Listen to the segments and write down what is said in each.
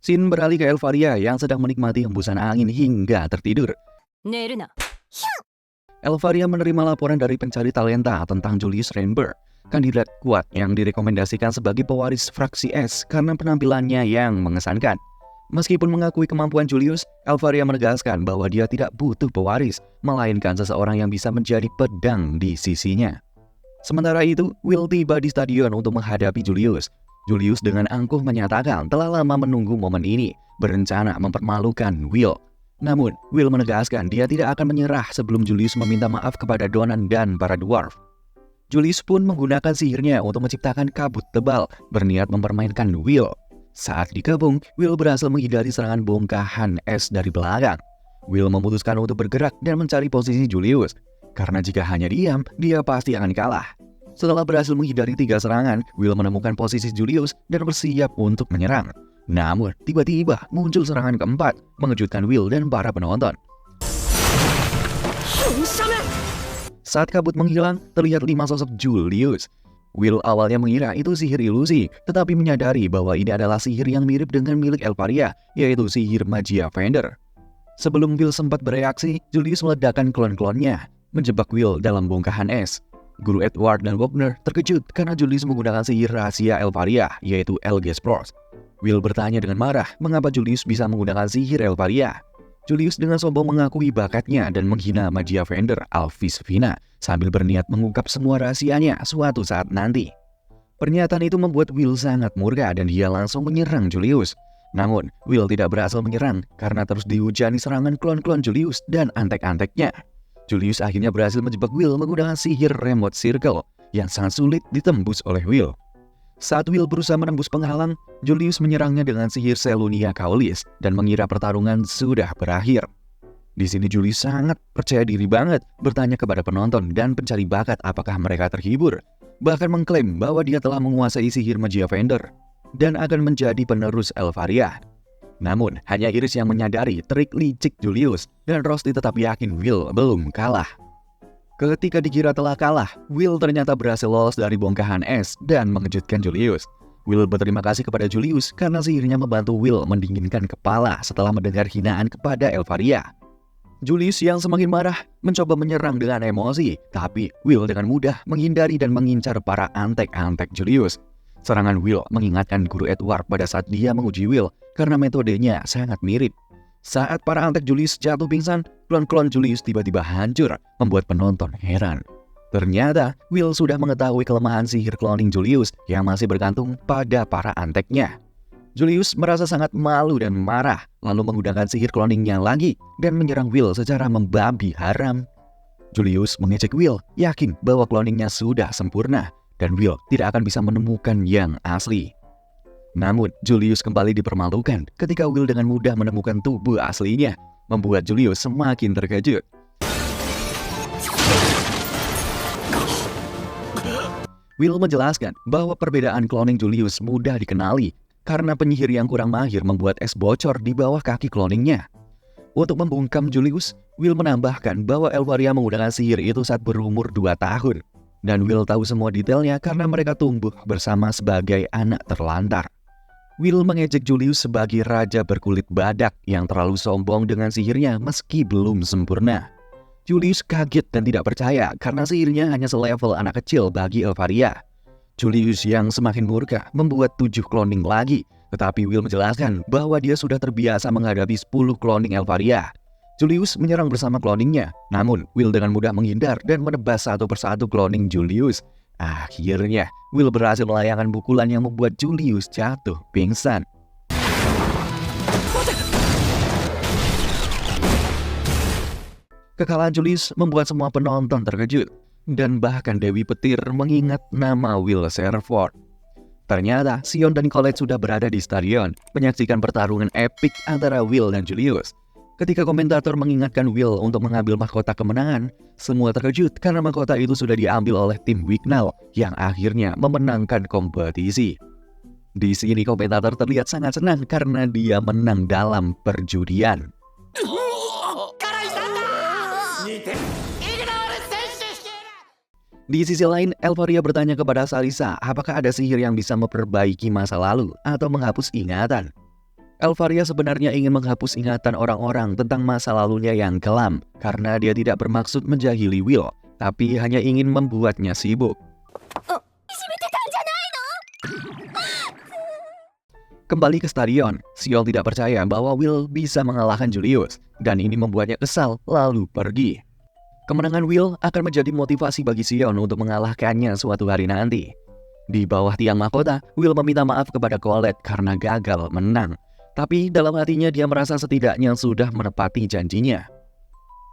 Scene beralih ke Elvaria yang sedang menikmati hembusan angin hingga tertidur. 寝るな。 Elvaria menerima laporan dari pencari talenta tentang Julius Rainbow, kandidat kuat yang direkomendasikan sebagai pewaris fraksi S karena penampilannya yang mengesankan. Meskipun mengakui kemampuan Julius, Elvaria menegaskan bahwa dia tidak butuh pewaris, melainkan seseorang yang bisa menjadi pedang di sisinya. Sementara itu, Will tiba di stadion untuk menghadapi Julius. Julius dengan angkuh menyatakan telah lama menunggu momen ini, berencana mempermalukan Will. Namun, Will menegaskan dia tidak akan menyerah sebelum Julius meminta maaf kepada Donan dan para dwarf. Julius pun menggunakan sihirnya untuk menciptakan kabut tebal, berniat mempermainkan Will. Saat dikepung, Will berhasil menghindari serangan bongkahan es dari belakang. Will memutuskan untuk bergerak dan mencari posisi Julius, karena jika hanya diam, dia pasti akan kalah. Setelah berhasil menghindari 3 serangan, Will menemukan posisi Julius dan bersiap untuk menyerang. Namun, tiba-tiba muncul serangan keempat, mengejutkan Will dan para penonton. Saat kabut menghilang, terlihat 5 sosok Julius. Will awalnya mengira itu sihir ilusi, tetapi menyadari bahwa ini adalah sihir yang mirip dengan milik Elvaria, yaitu sihir Magia Fender. Sebelum Will sempat bereaksi, Julius meledakkan klon-klonnya, menjebak Will dalam bongkahan es. Guru Edward dan Wagner terkejut karena Julius menggunakan sihir rahasia Elvaria, yaitu Elgespros. Will bertanya dengan marah mengapa Julius bisa menggunakan sihir Elvaria. Julius dengan sombong mengakui bakatnya dan menghina Magia Fender Alvis Vina sambil berniat mengungkap semua rahasianya suatu saat nanti. Pernyataan itu membuat Will sangat murka dan dia langsung menyerang Julius. Namun, Will tidak berhasil menyerang karena terus dihujani serangan klon-klon Julius dan antek-anteknya. Julius akhirnya berhasil menjebak Will menggunakan sihir Remote Circle yang sangat sulit ditembus oleh Will. Saat Will berusaha menembus penghalang, Julius menyerangnya dengan sihir Selunia Kaulis dan mengira pertarungan sudah berakhir. Di sini Julius sangat percaya diri banget, bertanya kepada penonton dan pencari bakat apakah mereka terhibur. Bahkan mengklaim bahwa dia telah menguasai sihir Magia Fender dan akan menjadi penerus Elvaria. Namun, hanya Iris yang menyadari trik licik Julius dan Rusty tetap yakin Will belum kalah. Ketika dikira telah kalah, Will ternyata berhasil lolos dari bongkahan es dan mengejutkan Julius. Will berterima kasih kepada Julius karena sihirnya membantu Will mendinginkan kepala setelah mendengar hinaan kepada Elvaria. Julius yang semakin marah mencoba menyerang dengan emosi, tapi Will dengan mudah menghindari dan mengincar para antek-antek Julius. Serangan Will mengingatkan Guru Edward pada saat dia menguji Will karena metodenya sangat mirip. Saat para antek Julius jatuh pingsan, klon-klon Julius tiba-tiba hancur, membuat penonton heran. Ternyata, Will sudah mengetahui kelemahan sihir cloning Julius yang masih bergantung pada para anteknya. Julius merasa sangat malu dan marah, lalu menggunakan sihir cloningnya lagi dan menyerang Will secara membabi haram. Julius mengejek Will, yakin bahwa cloningnya sudah sempurna, dan Will tidak akan bisa menemukan yang asli. Namun, Julius kembali dipermalukan ketika Will dengan mudah menemukan tubuh aslinya, membuat Julius semakin terkejut. Will menjelaskan bahwa perbedaan cloning Julius mudah dikenali karena penyihir yang kurang mahir membuat es bocor di bawah kaki cloningnya. Untuk membungkam Julius, Will menambahkan bahwa Elvaria menggunakan sihir itu saat berumur 2 tahun. Dan Will tahu semua detailnya karena mereka tumbuh bersama sebagai anak terlantar. Will mengejek Julius sebagai raja berkulit badak yang terlalu sombong dengan sihirnya meski belum sempurna. Julius kaget dan tidak percaya karena sihirnya hanya selevel anak kecil bagi Elvaria. Julius yang semakin murka membuat 7 cloning lagi, tetapi Will menjelaskan bahwa dia sudah terbiasa menghadapi 10 cloning Elvaria. Julius menyerang bersama cloningnya, namun Will dengan mudah menghindar dan menebas satu persatu cloning Julius. Akhirnya, Will berhasil melayangkan pukulan yang membuat Julius jatuh pingsan. Kekalahan Julius membuat semua penonton terkejut, dan bahkan Dewi Petir mengingat nama Will Serford. Ternyata, Sion dan Colette sudah berada di stadion, menyaksikan pertarungan epik antara Will dan Julius. Ketika komentator mengingatkan Will untuk mengambil mahkota kemenangan, semua terkejut karena mahkota itu sudah diambil oleh tim Wignall yang akhirnya memenangkan kompetisi. Di sini komentator terlihat sangat senang karena dia menang dalam perjudian. Di sisi lain, Elvaria bertanya kepada Salisa apakah ada sihir yang bisa memperbaiki masa lalu atau menghapus ingatan. Elvaria sebenarnya ingin menghapus ingatan orang-orang tentang masa lalunya yang kelam karena dia tidak bermaksud menjahili Will, tapi hanya ingin membuatnya sibuk. Kembali ke stadion, Xiol tidak percaya bahwa Will bisa mengalahkan Julius, dan ini membuatnya kesal lalu pergi. Kemenangan Will akan menjadi motivasi bagi Xion untuk mengalahkannya suatu hari nanti. Di bawah tiang mahkota, Will meminta maaf kepada Colette karena gagal menang. Tapi dalam hatinya dia merasa setidaknya sudah menepati janjinya.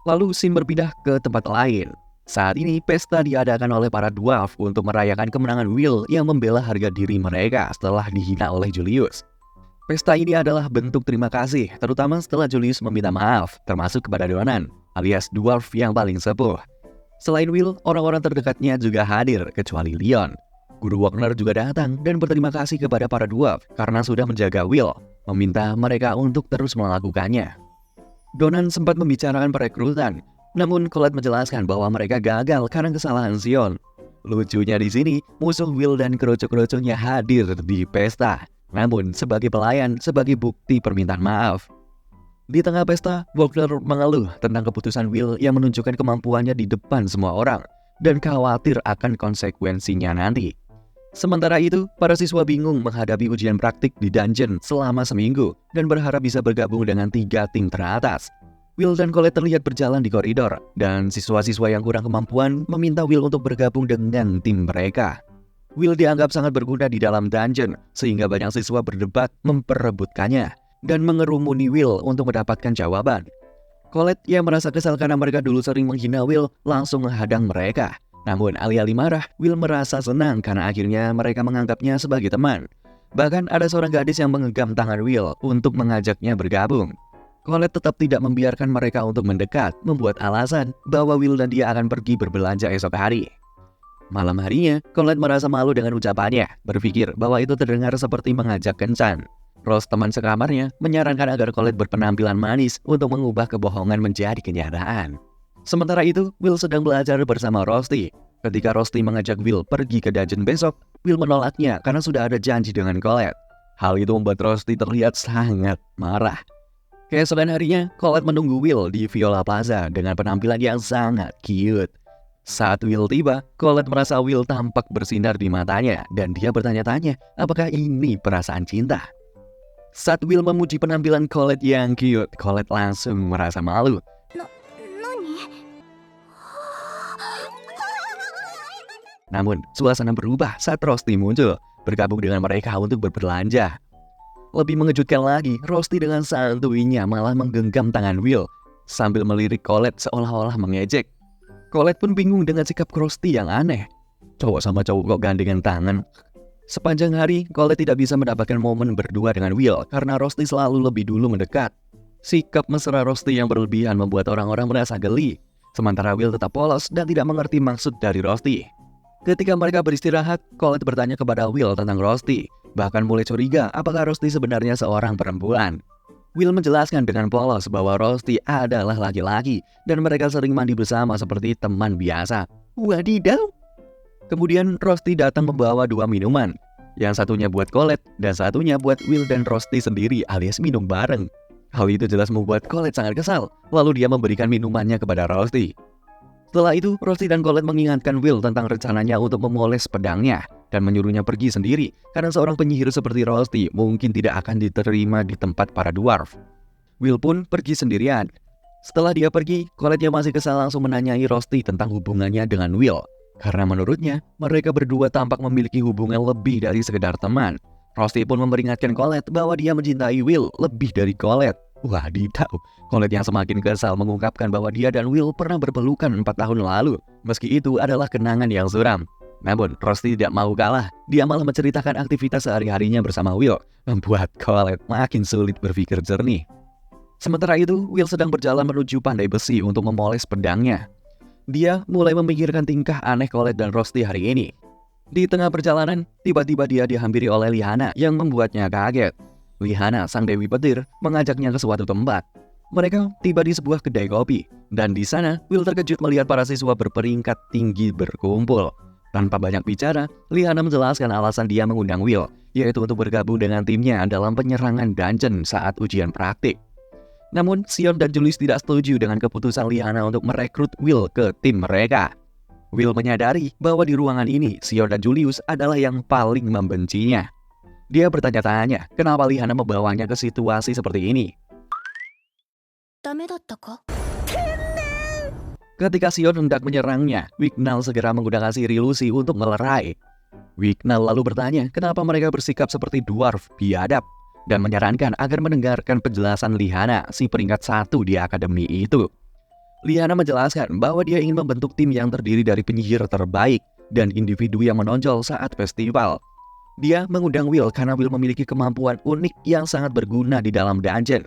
Lalu scene berpindah ke tempat lain. Saat ini pesta diadakan oleh para dwarf untuk merayakan kemenangan Will yang membela harga diri mereka setelah dihina oleh Julius. Pesta ini adalah bentuk terima kasih, terutama setelah Julius meminta maaf, termasuk kepada Donan, alias dwarf yang paling sepuh. Selain Will, orang-orang terdekatnya juga hadir, kecuali Leon. Guru Wagner juga datang dan berterima kasih kepada para dwarf karena sudah menjaga Will, meminta mereka untuk terus melakukannya. Donan sempat membicarakan perekrutan, namun Colette menjelaskan bahwa mereka gagal karena kesalahan Xion. Lucunya di sini, musuh Will dan kerucu-kerucunya hadir di pesta, namun sebagai pelayan, sebagai bukti permintaan maaf. Di tengah pesta, Wagner mengeluh tentang keputusan Will yang menunjukkan kemampuannya di depan semua orang, dan khawatir akan konsekuensinya nanti. Sementara itu, para siswa bingung menghadapi ujian praktik di dungeon selama seminggu dan berharap bisa bergabung dengan 3 tim teratas. Will dan Colette terlihat berjalan di koridor, dan siswa-siswa yang kurang kemampuan meminta Will untuk bergabung dengan tim mereka. Will dianggap sangat berguna di dalam dungeon, sehingga banyak siswa berdebat memperebutkannya dan mengerumuni Will untuk mendapatkan jawaban. Colette yang merasa kesal karena mereka dulu sering menghina Will langsung menghadang mereka. Namun alih-alih marah, Will merasa senang karena akhirnya mereka menganggapnya sebagai teman. Bahkan ada seorang gadis yang menggenggam tangan Will untuk mengajaknya bergabung. Colette tetap tidak membiarkan mereka untuk mendekat, membuat alasan bahwa Will dan dia akan pergi berbelanja esok hari. Malam harinya, Colette merasa malu dengan ucapannya, berpikir bahwa itu terdengar seperti mengajak kencan. Rose, teman sekamarnya, menyarankan agar Colette berpenampilan manis untuk mengubah kebohongan menjadi kenyataan. Sementara itu, Will sedang belajar bersama Rusty. Ketika Rusty mengajak Will pergi ke dungeon besok, Will menolaknya karena sudah ada janji dengan Colette. Hal itu membuat Rusty terlihat sangat marah. Keesokan harinya, Colette menunggu Will di Viola Plaza dengan penampilan yang sangat cute. Saat Will tiba, Colette merasa Will tampak bersinar di matanya dan dia bertanya-tanya apakah ini perasaan cinta. Saat Will memuji penampilan Colette yang cute, Colette langsung merasa malu. Namun, suasana berubah saat Rusty muncul, bergabung dengan mereka untuk berbelanja. Lebih mengejutkan lagi, Rusty dengan santuinya malah menggenggam tangan Will, sambil melirik Colette seolah-olah mengejek. Colette pun bingung dengan sikap Rusty yang aneh. Cowok sama cowok kok gandengan tangan. Sepanjang hari, Colette tidak bisa mendapatkan momen berdua dengan Will karena Rusty selalu lebih dulu mendekat. Sikap mesra Rusty yang berlebihan membuat orang-orang merasa geli, sementara Will tetap polos dan tidak mengerti maksud dari Rusty. Ketika mereka beristirahat, Colette bertanya kepada Will tentang Rusty, bahkan mulai curiga apakah Rusty sebenarnya seorang perempuan. Will menjelaskan dengan polos bahwa Rusty adalah laki-laki dan mereka sering mandi bersama seperti teman biasa. Wadidaw! Kemudian Rusty datang membawa 2 minuman. Yang satunya buat Colette dan satunya buat Will dan Rusty sendiri alias minum bareng. Hal itu jelas membuat Colette sangat kesal, lalu dia memberikan minumannya kepada Rusty. Setelah itu, Rusty dan Colette mengingatkan Will tentang rencananya untuk memoles pedangnya dan menyuruhnya pergi sendiri karena seorang penyihir seperti Rusty mungkin tidak akan diterima di tempat para dwarf. Will pun pergi sendirian. Setelah dia pergi, Colette yang masih kesal langsung menanyai Rusty tentang hubungannya dengan Will. Karena menurutnya, mereka berdua tampak memiliki hubungan lebih dari sekedar teman. Rusty pun memperingatkan Colette bahwa dia mencintai Will lebih dari Colette. Wadidaw, Colette yang semakin kesal mengungkapkan bahwa dia dan Will pernah berpelukan 4 tahun lalu. Meski itu adalah kenangan yang suram. Namun, Rusty tidak mau kalah. Dia malah menceritakan aktivitas sehari-harinya bersama Will, membuat Colette makin sulit berpikir jernih. Sementara itu, Will sedang berjalan menuju pandai besi untuk memoles pedangnya. Dia mulai memikirkan tingkah aneh Colette dan Rusty hari ini. Di tengah perjalanan, tiba-tiba dia dihampiri oleh Lihana yang membuatnya kaget. Lihana, sang dewi petir, mengajaknya ke suatu tempat. Mereka tiba di sebuah kedai kopi, dan di sana Will terkejut melihat para siswa berperingkat tinggi berkumpul. Tanpa banyak bicara, Liana menjelaskan alasan dia mengundang Will, yaitu untuk bergabung dengan timnya dalam penyerangan dungeon saat ujian praktik. Namun, Sion dan Julius tidak setuju dengan keputusan Liana untuk merekrut Will ke tim mereka. Will menyadari bahwa di ruangan ini, Sion dan Julius adalah yang paling membencinya. Dia bertanya-tanya, kenapa Liana membawanya ke situasi seperti ini. Ketika Sion hendak menyerangnya, Wignall segera menggunakan sihir ilusi untuk melerai. Wignall lalu bertanya kenapa mereka bersikap seperti dwarf biadab dan menyarankan agar mendengarkan penjelasan Liana, si peringkat 1 di akademi itu. Liana menjelaskan bahwa dia ingin membentuk tim yang terdiri dari penyihir terbaik dan individu yang menonjol saat festival. Dia mengundang Will karena Will memiliki kemampuan unik yang sangat berguna di dalam dungeon.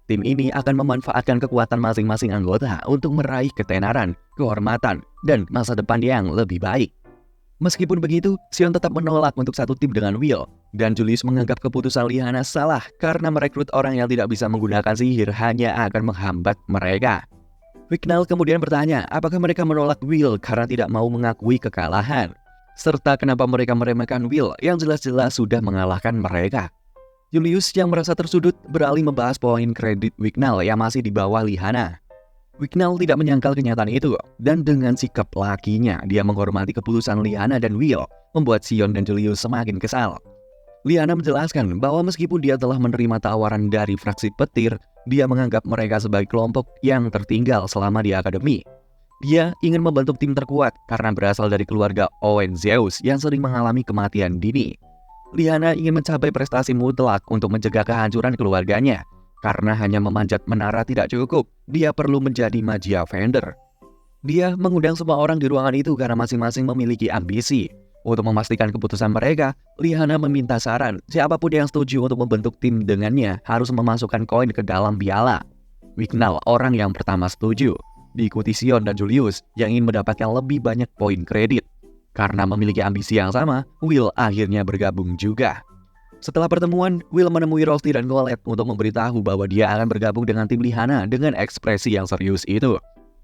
Tim ini akan memanfaatkan kekuatan masing-masing anggota untuk meraih ketenaran, kehormatan, dan masa depan yang lebih baik. Meskipun begitu, Sion tetap menolak untuk satu tim dengan Will, dan Julius menganggap keputusan Liana salah karena merekrut orang yang tidak bisa menggunakan sihir hanya akan menghambat mereka. Wignall kemudian bertanya apakah mereka menolak Will karena tidak mau mengakui kekalahan, serta kenapa mereka meremehkan Will yang jelas-jelas sudah mengalahkan mereka. Julius yang merasa tersudut beralih membahas poin kredit Wignall yang masih di bawah Liana. Wignall tidak menyangkal kenyataan itu, dan dengan sikap lakinya dia menghormati keputusan Liana dan Will, membuat Sion dan Julius semakin kesal. Liana menjelaskan bahwa meskipun dia telah menerima tawaran dari fraksi petir, dia menganggap mereka sebagai kelompok yang tertinggal selama di akademi. Dia ingin membentuk tim terkuat karena berasal dari keluarga Owen Zeus yang sering mengalami kematian dini. Liana ingin mencapai prestasi mutlak untuk mencegah kehancuran keluarganya. Karena hanya memanjat menara tidak cukup, dia perlu menjadi Magia Vendor. Dia mengundang semua orang di ruangan itu karena masing-masing memiliki ambisi. Untuk memastikan keputusan mereka, Liana meminta saran siapapun yang setuju untuk membentuk tim dengannya harus memasukkan koin ke dalam piala. Wignall orang yang pertama setuju, diikuti Sion dan Julius yang ingin mendapatkan lebih banyak poin kredit. Karena memiliki ambisi yang sama, Will akhirnya bergabung juga. Setelah pertemuan, Will menemui Rusty dan Colette untuk memberitahu bahwa dia akan bergabung dengan tim Liana dengan ekspresi yang serius itu.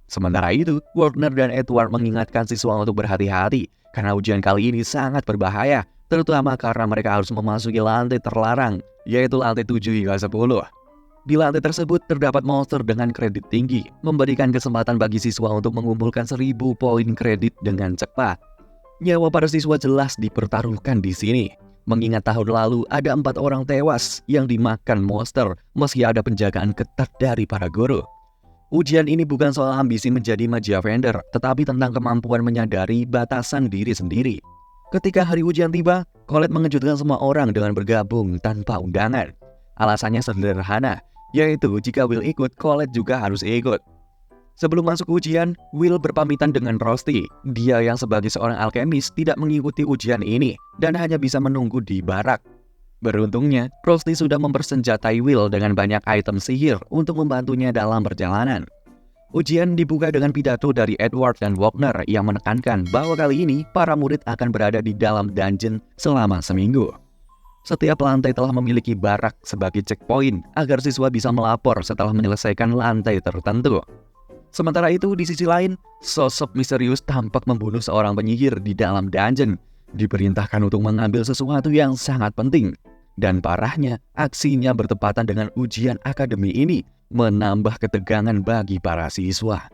Sementara itu, Warner dan Edward mengingatkan siswa untuk berhati-hati karena ujian kali ini sangat berbahaya, terutama karena mereka harus memasuki lantai terlarang, yaitu lantai 7 hingga 10. Di lantai tersebut terdapat monster dengan kredit tinggi, memberikan kesempatan bagi siswa untuk mengumpulkan 1000 poin kredit dengan cepat. Nyawa para siswa jelas dipertaruhkan di sini. Mengingat tahun lalu ada 4 orang tewas yang dimakan monster meski ada penjagaan ketat dari para guru. Ujian ini bukan soal ambisi menjadi Magia Vendor, tetapi tentang kemampuan menyadari batasan diri sendiri. Ketika hari ujian tiba, Colette mengejutkan semua orang dengan bergabung tanpa undangan. Alasannya sederhana, yaitu jika Will ikut, Colette juga harus ikut. Sebelum masuk ujian, Will berpamitan dengan Rusty. Dia yang sebagai seorang alkemis tidak mengikuti ujian ini dan hanya bisa menunggu di barak. Beruntungnya, Rusty sudah mempersenjatai Will dengan banyak item sihir untuk membantunya dalam perjalanan. Ujian dibuka dengan pidato dari Edward dan Wagner yang menekankan bahwa kali ini para murid akan berada di dalam dungeon selama seminggu. Setiap lantai telah memiliki barak sebagai checkpoint agar siswa bisa melapor setelah menyelesaikan lantai tertentu. Sementara itu, di sisi lain, sosok misterius tampak membunuh seorang penyihir di dalam dungeon, diperintahkan untuk mengambil sesuatu yang sangat penting. Dan parahnya, aksinya bertepatan dengan ujian akademi ini, menambah ketegangan bagi para siswa.